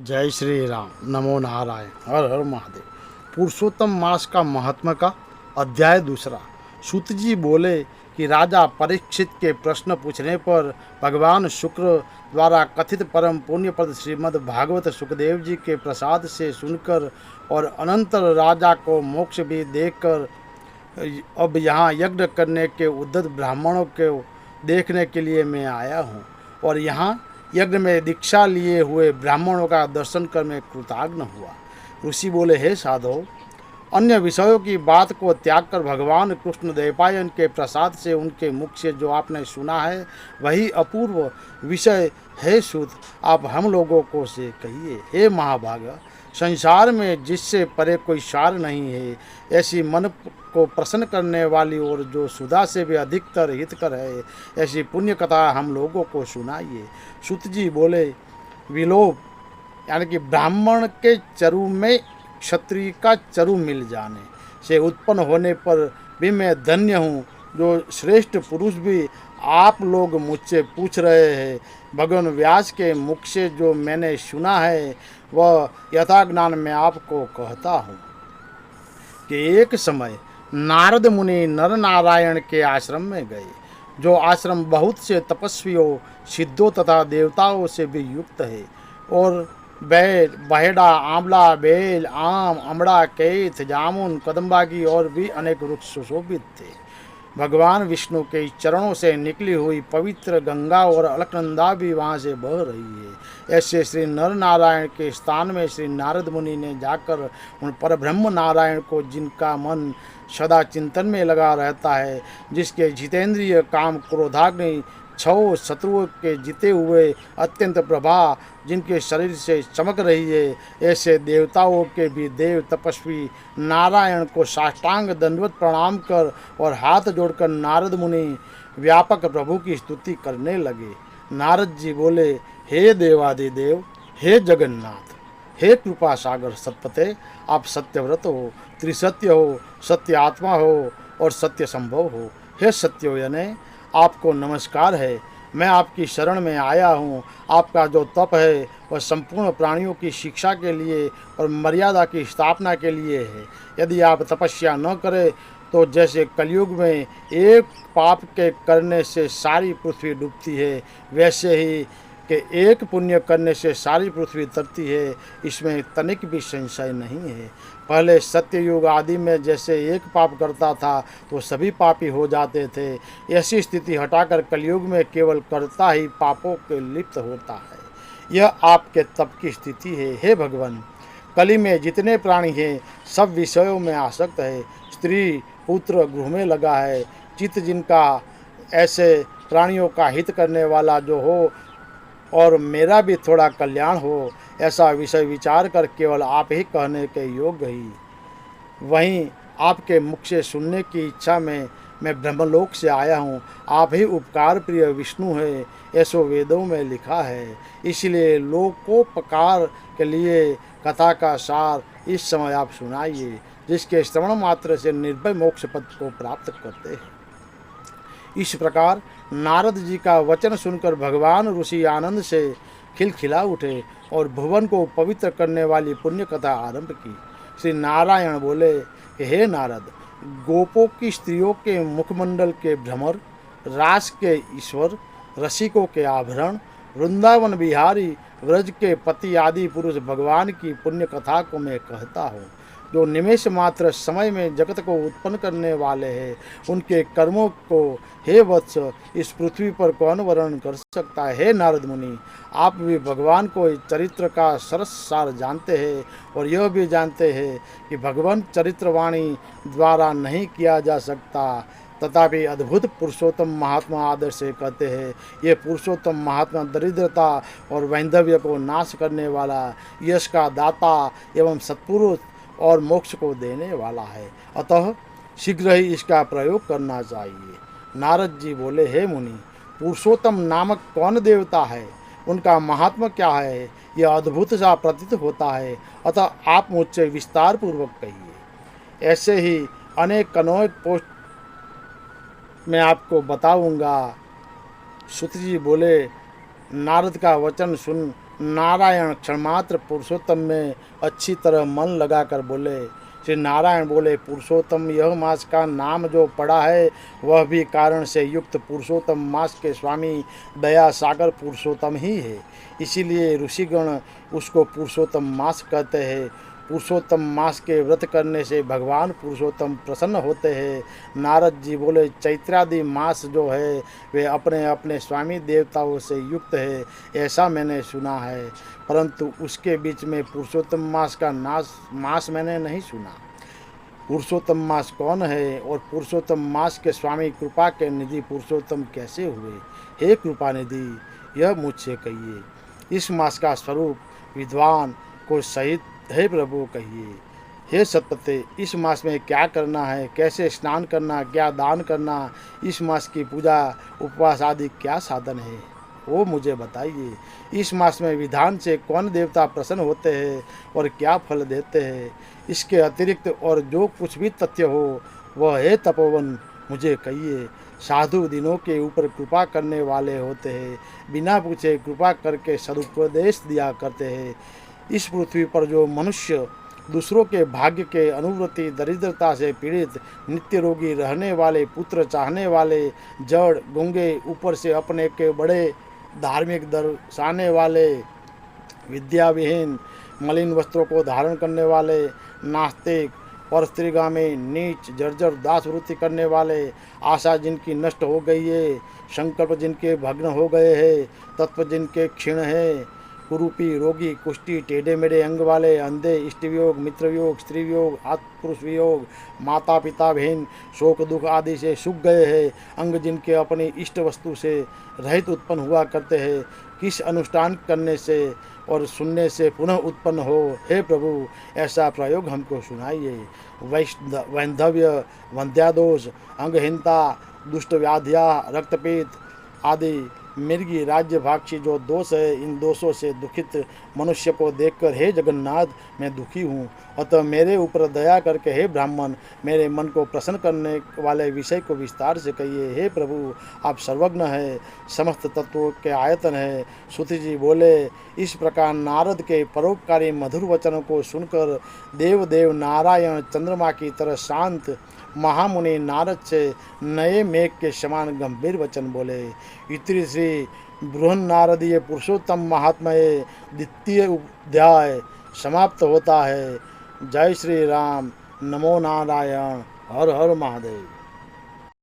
जय श्री राम। नमो नारायण। हर हर महादेव। पुरुषोत्तम मास का महात्मा का अध्याय दूसरा। सूत जी बोले कि राजा परीक्षित के प्रश्न पूछने पर भगवान शुक्र द्वारा कथित परम पुण्यप्रद श्रीमद् भागवत सुखदेव जी के प्रसाद से सुनकर और अनंतर राजा को मोक्ष भी देखकर अब यहाँ यज्ञ करने के उद्यत ब्राह्मणों को देखने के लिए मैं आया हूँ और यहाँ यज्ञ में दीक्षा लिए हुए ब्राह्मणों का दर्शन कर मैं कृतज्ञ हुआ। ऋषि बोले, हे साधो, अन्य विषयों की बात को त्याग कर भगवान कृष्ण द्वैपायन के प्रसाद से उनके मुख से जो आपने सुना है वही अपूर्व विषय है। सूत, आप हम लोगों को से कहिए। हे महाभागा, संसार में जिससे परे कोई सार नहीं है, ऐसी मन को प्रसन्न करने वाली और जो सुधा से भी अधिकतर हितकर है, ऐसी पुण्य कथा हम लोगों को सुनाइए। सूत जी बोले, विलोप यानी कि ब्राह्मण के चरु में क्षत्रिय का चरु मिल जाने से उत्पन्न होने पर भी मैं धन्य हूँ। जो श्रेष्ठ पुरुष भी आप लोग मुझसे पूछ रहे हैं, भगवान व्यास के मुख से जो मैंने सुना है वह यथाज्ञान मैं आपको कहता हूँ कि एक समय नारद मुनि नर नारायण के आश्रम में गए, जो आश्रम बहुत से तपस्वियों, सिद्धों तथा देवताओं से भी युक्त है और बैल, बहेड़ा, आंवला, बेल, आम, अमड़ा, केथ, जामुन, कदम्बागी और भी अनेक वृक्ष सुशोभित थे। भगवान विष्णु के चरणों से निकली हुई पवित्र गंगा और अलकनंदा भी वहाँ से बह रही है। ऐसे श्री नर नारायण के स्थान में श्री नारद मुनि ने जाकर उन परब्रह्म नारायण को, जिनका मन सदा चिंतन में लगा रहता है, जिसके जितेंद्रिय काम क्रोधाग्नि छो शत्रुओं के जीते हुए अत्यंत प्रभा जिनके शरीर से चमक रही है, ऐसे देवताओं के भी देव तपस्वी नारायण को साष्टांग दंडवत प्रणाम कर और हाथ जोड़कर नारद मुनि व्यापक प्रभु की स्तुति करने लगे। नारद जी बोले, हे देवादिदेव, हे जगन्नाथ, हे कृपा सागर सतपते, आप सत्यव्रत हो, त्रिसत्य हो, सत्य आत्मा हो और सत्य संभव हो। हे सत्योयने, आपको नमस्कार है। मैं आपकी शरण में आया हूँ। आपका जो तप है वह संपूर्ण प्राणियों की शिक्षा के लिए और मर्यादा की स्थापना के लिए है। यदि आप तपस्या न करें तो जैसे कलयुग में एक पाप के करने से सारी पृथ्वी डूबती है, वैसे ही कि एक पुण्य करने से सारी पृथ्वी तरती है, इसमें तनिक भी संशय नहीं है। पहले सत्ययुग आदि में जैसे एक पाप करता था तो सभी पापी हो जाते थे, ऐसी स्थिति हटाकर कलयुग में केवल कर्ता ही पापों के लिप्त होता है। यह आपके तप की स्थिति है। हे भगवान, कली में जितने प्राणी हैं सब विषयों में आसक्त है, स्त्री पुत्र गृह में लगा है। चित्त जिनका ऐसे प्राणियों का हित करने वाला जो हो और मेरा भी थोड़ा कल्याण हो, ऐसा विषय विचार कर केवल आप ही कहने के योग्य ही। वहीं आपके मुख से सुनने की इच्छा में मैं ब्रह्मलोक से आया हूँ। आप ही उपकार प्रिय विष्णु है, ऐसो वेदों में लिखा है। इसलिए लोकोपकार के लिए कथा का सार इस समय आप सुनाइए, जिसके श्रवण मात्र से निर्भय मोक्ष पद को प्राप्त करते हैं। इस प्रकार नारद जी का वचन सुनकर भगवान ऋषि आनंद से खिलखिला उठे और भुवन को पवित्र करने वाली पुण्य कथा आरंभ की। श्री नारायण बोले, हे नारद, गोपों की स्त्रियों के मुखमंडल के भ्रमर, रास के ईश्वर, रसिकों के आभरण, वृंदावन बिहारी, व्रज के पति आदि पुरुष भगवान की पुण्य कथा को मैं कहता हूँ, जो निमेष मात्र समय में जगत को उत्पन्न करने वाले हैं। उनके कर्मों को हे वत्स इस पृथ्वी पर कौन वर्णन कर सकता है। हे नारद मुनि, आप भी भगवान को चरित्र का सरस सार जानते हैं और यह भी जानते हैं कि भगवान चरित्रवाणी द्वारा नहीं किया जा सकता। तथापि अद्भुत पुरुषोत्तम महात्मा आदर से कहते हैं, ये पुरुषोत्तम महात्मा दरिद्रता और वैंधव्य को नाश करने वाला, यश का दाता एवं सत्पुरुष और मोक्ष को देने वाला है। अतः शीघ्र ही इसका प्रयोग करना चाहिए। नारद जी बोले, हे मुनि, पुरुषोत्तम नामक कौन देवता है, उनका महात्मा क्या है, यह अद्भुत सा प्रतीत होता है। अतः आप मुझसे विस्तार पूर्वक कहिए। ऐसे ही अनेक अनेक पोस्ट मैं आपको बताऊंगा। सूत जी बोले, नारद का वचन सुन नारायण क्षणमात्र पुरुषोत्तम में अच्छी तरह मन लगाकर बोले। श्री नारायण बोले, पुरुषोत्तम, यह मास का नाम जो पड़ा है वह भी कारण से युक्त पुरुषोत्तम मास के स्वामी दया सागर पुरुषोत्तम ही है। इसीलिए ऋषिगण उसको पुरुषोत्तम मास कहते हैं। पुरुषोत्तम मास के व्रत करने से भगवान पुरुषोत्तम प्रसन्न होते हैं। नारद जी बोले, चैत्रादि मास जो है वे अपने अपने स्वामी देवताओं से युक्त है, ऐसा मैंने सुना है, परंतु उसके बीच में पुरुषोत्तम मास का मास मैंने नहीं सुना। पुरुषोत्तम मास कौन है और पुरुषोत्तम मास के स्वामी कृपा के निधि पुरुषोत्तम कैसे हुए? हे कृपा निधि, यह मुझसे कहिए। इस मास का स्वरूप विद्वान को सहित हे प्रभु कहिए। हे सतपते, इस मास में क्या करना है, कैसे स्नान करना, क्या दान करना, इस मास की पूजा उपवास आदि क्या साधन है, वो मुझे बताइए। इस मास में विधान से कौन देवता प्रसन्न होते हैं और क्या फल देते हैं? इसके अतिरिक्त और जो कुछ भी तथ्य हो वह हे तपोवन मुझे कहिए। साधु दिनों के ऊपर कृपा करने वाले होते हैं, बिना पूछे कृपा करके सदुपदेश दिया करते हैं। इस पृथ्वी पर जो मनुष्य दूसरों के भाग्य के अनुवृत्ति, दरिद्रता से पीड़ित, नित्य रोगी रहने वाले, पुत्र चाहने वाले, जड़ गूंगे, ऊपर से अपने के बड़े धार्मिक दर्शाने वाले, विद्याविहीन, मलिन वस्त्रों को धारण करने वाले, नास्तिक, परस्त्रीगामी, नीच, जर्जर दासवृत्ति करने वाले, आशा जिनकी नष्ट हो गई है, संकल्प जिनके भग्न हो गए हैं, तत्व जिनके क्षीण है, कुरूपी, रोगी, कुष्ठी, टेढ़े मेढ़े अंग वाले, अंधे, इष्ट वियोग, मित्र वियोग, स्त्री वियोग, आत्मपुरुष वियोग, माता पिता विहीन, शोक दुख आदि से सूख गए हैं, अंग जिनके अपनी इष्ट वस्तु से रहित उत्पन्न हुआ करते हैं, किस अनुष्ठान करने से और सुनने से पुनः उत्पन्न हो, हे प्रभु ऐसा प्रयोग हमको सुनाइए। वैंधव्य, वंध्यादोष, अंगहीनता, दुष्ट व्याधिया, रक्तपीत आदि मिर्गी, राज्य भाक्षी जो दोष है, इन दोषों से दुखित मनुष्य को देखकर हे जगन्नाथ मैं दुखी हूँ, अतः मेरे ऊपर दया करके हे ब्राह्मण मेरे मन को प्रसन्न करने वाले विषय को विस्तार से कहिए। हे प्रभु आप सर्वज्ञ है, समस्त तत्वों के आयतन है। सुति जी बोले, इस प्रकार नारद के परोपकारी मधुर वचनों को सुनकर देव नारायण चंद्रमा की तरह शांत महामुनि नारद से नए मेघ के समान गंभीर वचन बोले। इतनी श्री बृहन्नारदीय पुरुषोत्तम महात्म्य द्वितीय अध्याय समाप्त होता है। जय श्री राम। नमो नारायण। हर हर महादेव।